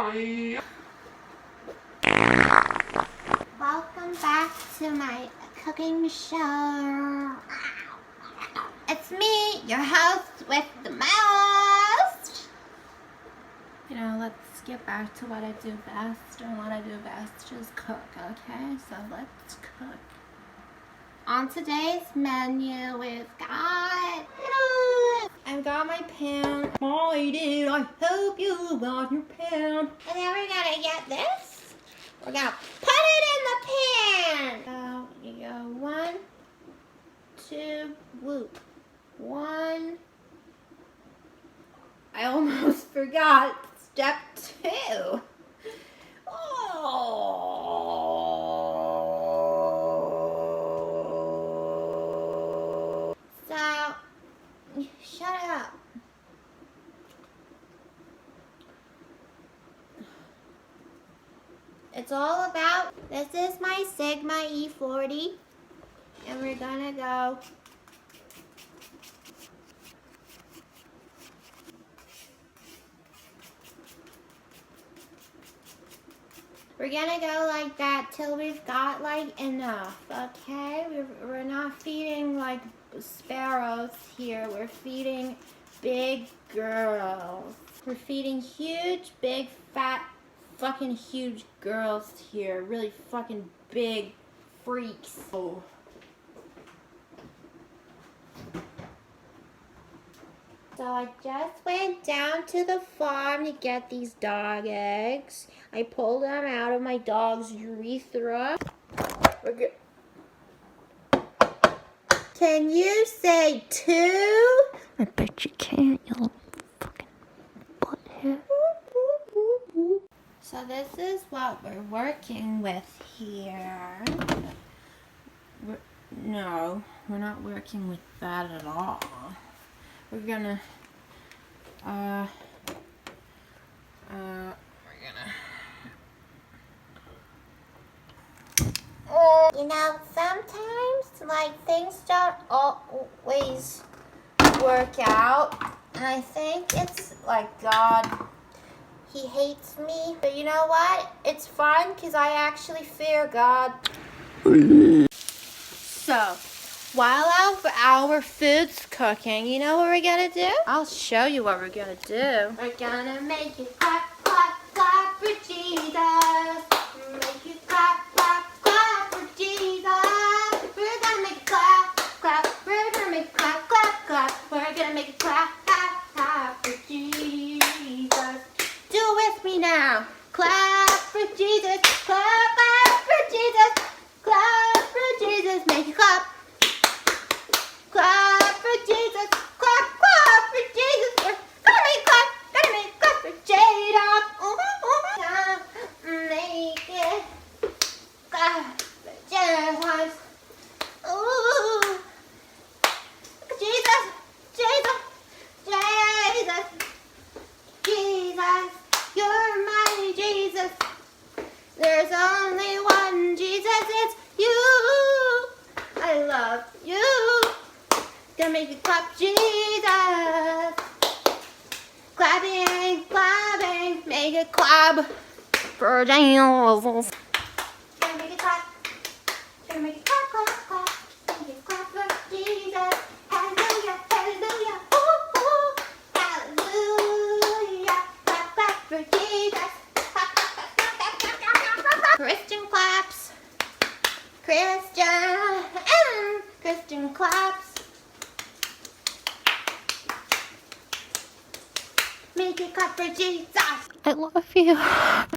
Welcome back to my cooking show. It's me, your host with the most. You know, let's get back to what I do best, and what I do best is cook, okay? So let's cook. On today's menu, we've got... I've got my pan. I did. I hope you got your pan. And then we're gonna get this. We're gonna put it in the pan. So you go 1, 2, whoop. 1. I almost forgot step 2. Oh. So, shut up. It's all about, this is my 𝒂𝓂𝓂𝒂𝓂, and we're gonna go like that till we've got like enough, okay? We're not feeding like sparrows here. We're feeding big girls. We're feeding huge, big, fat, fucking huge girls here. Really fucking big freaks. Oh. So I just went down to the farm to get these dog eggs. I pulled them out of my dog's urethra. Okay. Can you say 2? I bet you can't, you little fucking butthead. So this is what we're working with here. No, we're not working with that at all. We're gonna, you know, sometimes, like, things don't always work out, and I think it's, like, God, He hates me, but you know what? It's fun, because I actually fear God. So, while our food's cooking, you know what we're gonna do? I'll show you what we're gonna do. We're gonna make it clap, clap, clap for Jesus. Make it clap, clap, clap for Jesus. We're gonna make it clap, clap. We're gonna make it clap, clap, clap. We're gonna make it clap, clap, clap for Jesus. Do it with me now. Clap for Jesus. Clap, clap for Jesus. Clap for Jesus. Make it clap. Clap for Jesus, clap, clap for Jesus. We're gonna make clap for J-Dog. Make it clap for Jesus. Ooh, Jesus, Jesus, Jesus, Jesus, you're my Jesus. There's only one Jesus, it's you. I love you. Gonna make it clap, Jesus. Clapping, clapping, make it clap for Jesus. Gonna make it clap. Gonna make it clap, clap, clap. Make it clap for Jesus. Hallelujah, hallelujah, ooh, ooh. Hallelujah, clap, clap for Jesus. Clap, clap, clap, clap, clap, clap, clap, clap, clap. Christian claps. Christian claps. Make it clap for Jesus. I love you.